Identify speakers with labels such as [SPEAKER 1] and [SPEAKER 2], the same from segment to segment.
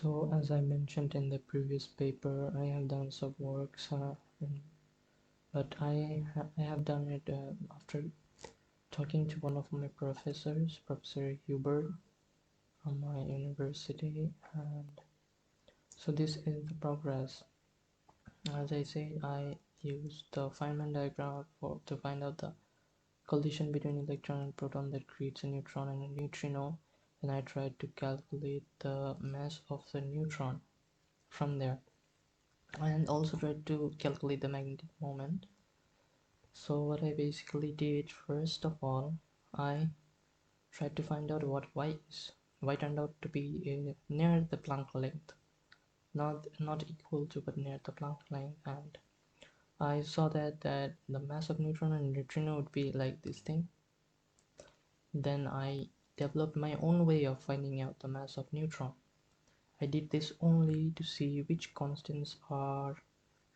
[SPEAKER 1] So as I mentioned in the previous paper, I have done some works, but I have done it after talking to one of my professors, Professor Hubert from my university, and so this is the progress. As I said, I used the Feynman diagram to find out the collision between electron and proton that creates a neutron and a neutrino, and I tried to calculate the mass of the neutron from there, and also tried to calculate the magnetic moment. So what I basically did, first of all, I tried to find out what y is. Y turned out to be near the Planck length, not equal to, but near the Planck length, and I saw that the mass of neutron and neutrino would be like this thing. Then I developed my own way of finding out the mass of neutron. I did this only to see which constants are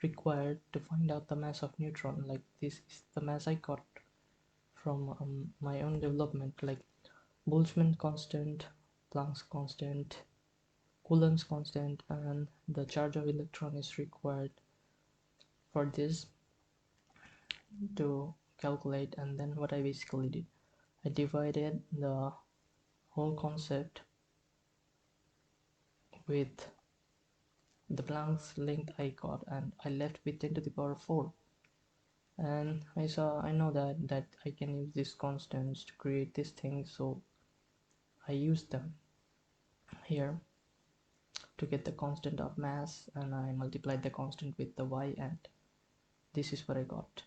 [SPEAKER 1] required to find out the mass of neutron. Like, this is the mass I got from my own development, like Boltzmann constant, Planck's constant, Coulomb's constant, and the charge of electron is required for this to calculate. And then what I basically did, I divided the whole concept with the Planck's length I got, and I left with 10 to the power 4. And I know that I can use these constants to create this thing, so I used them here to get the constant of mass, and I multiplied the constant with the y, and this is what I got.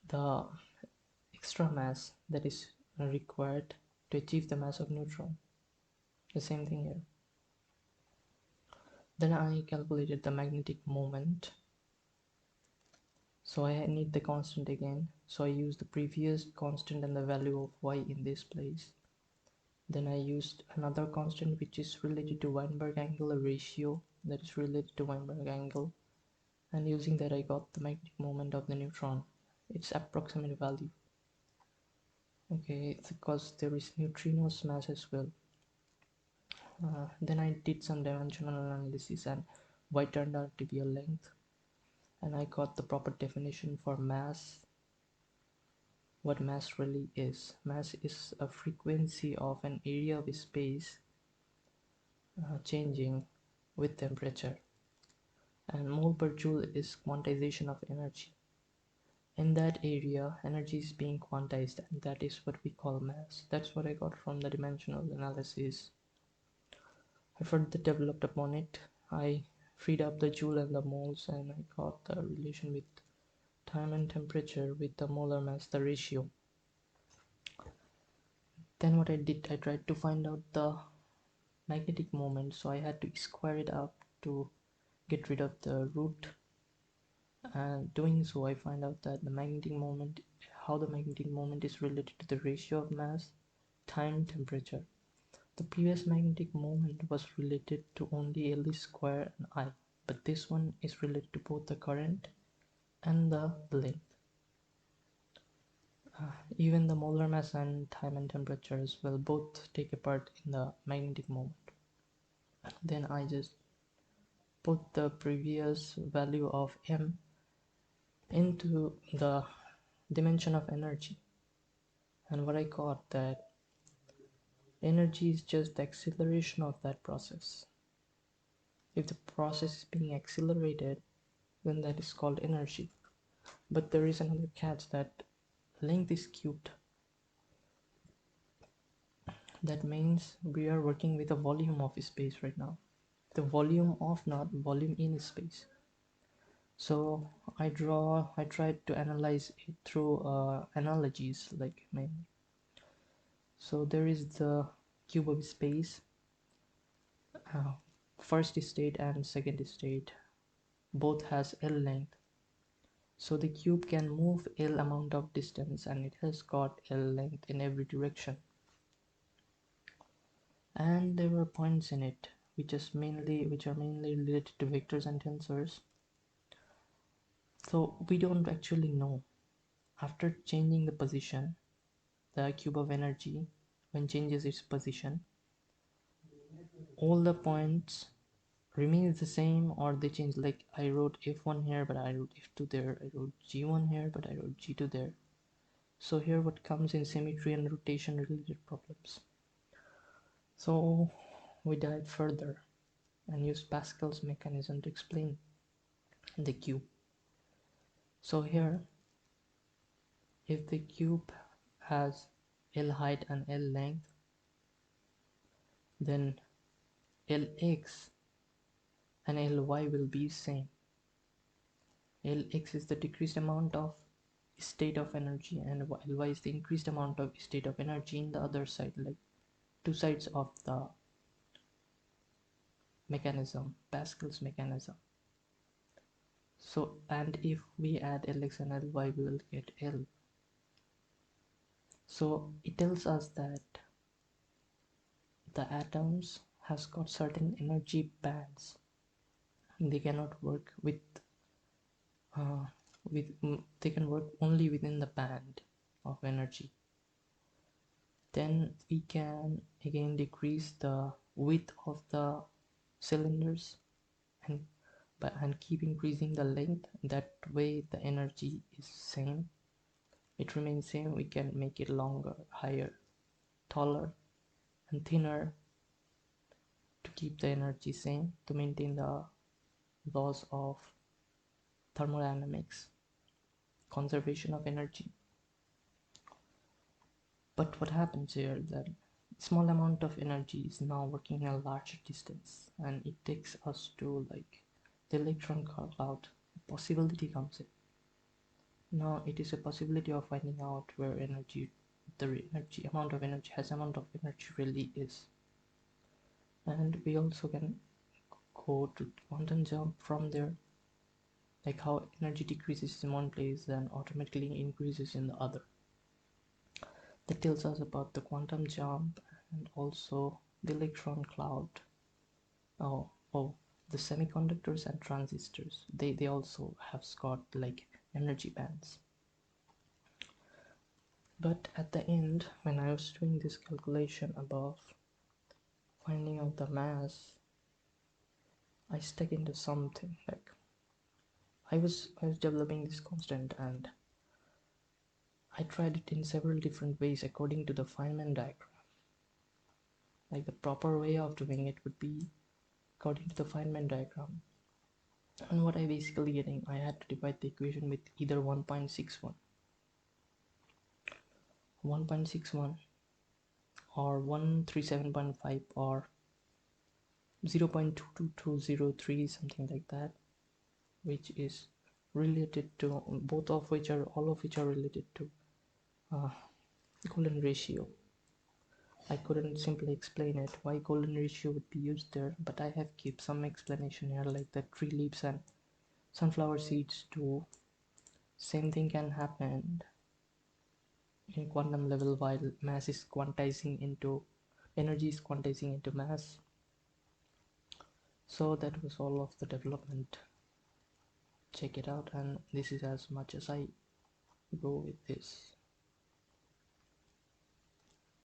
[SPEAKER 1] The extra mass that is required to achieve the mass of neutron, the same thing here. Then I calculated the magnetic moment, so I need the constant again, so I used the previous constant and the value of y in this place. Then I used another constant which is related to Weinberg angle, a ratio that is related to Weinberg angle, and using that I got the magnetic moment of the neutron, its approximate value. Okay, it's because there is neutrino's mass as well. Then I did some dimensional analysis, and y turned out to be a length, and I got the proper definition for mass. What mass really is. Mass is a frequency of an area of space changing with temperature, and mole per joule is quantization of energy. In that area, energy is being quantized, and that is what we call mass. That's what I got from the dimensional analysis. I further developed upon it. I freed up the joule and the moles, and I got the relation with time and temperature with the molar mass, the ratio. Then what I did, I tried to find out the magnetic moment, so I had to square it up to get rid of the root, and doing so I find out that the magnetic moment, how the magnetic moment is related to the ratio of mass, time, temperature. The previous magnetic moment was related to only L square and I, but this one is related to both the current and the length. Even the molar mass and time and temperature as well both take a part in the magnetic moment. Then I just put the previous value of m into the dimension of energy, and what I got, that energy is just the acceleration of that process. If the process is being accelerated, then that is called energy. But there is another catch, that length is cubed. That means we are working with a volume of space right now, the volume of, not volume in space. So I tried to analyze it through analogies, like mainly. So there is the cube of space, first state and second state both has L length, so the cube can move L amount of distance, and it has got L length in every direction. And there were points in it which are mainly related to vectors and tensors. So we don't actually know, after changing the position, the cube of energy, when changes its position, all the points remains the same or they change. Like I wrote F1 here but I wrote F2 there, I wrote G1 here but I wrote G2 there. So here what comes in symmetry and rotation related problems. So we dive further and use Pascal's mechanism to explain the cube. So here, if the cube has L height and L length, then Lx and Ly will be same. Lx is the decreased amount of state of energy and Ly is the increased amount of state of energy in the other side, like two sides of the mechanism, Pascal's mechanism. So, and if we add Lx and Ly, we will get L. So it tells us that the atoms has got certain energy bands. They cannot work uh, they can work only within the band of energy. Then we can again decrease the width of the cylinders and keep increasing the length. That way the energy is same, it remains same. We can make it longer, higher, taller and thinner to keep the energy same, to maintain the laws of thermodynamics, conservation of energy. But what happens here, that small amount of energy is now working a larger distance and it takes us to like the electron cloud. Possibility comes in. Now it is a possibility of finding out where the energy amount of energy really is. And we also can go to quantum jump from there, like how energy decreases in one place and automatically increases in the other. That tells us about the quantum jump and also the electron cloud. Oh, the semiconductors and transistors, they also have got like energy bands. But at the end, when I was doing this calculation above, finding out the mass, I stuck into something. Like I was developing this constant and I tried it in several different ways according to the Feynman diagram. Like the proper way of doing it would be according to the Feynman diagram. And what I basically getting, I had to divide the equation with either 1.61 or 137.5 or 0.22203, something like that, which is related to all of which are related to golden ratio. I couldn't simply explain it why golden ratio would be used there, but I have kept some explanation here, like the tree leaves and sunflower seeds too. Same thing can happen in quantum level while mass is quantizing into energy is quantizing into mass. So that was all of the development. Check it out, and this is as much as I go with this.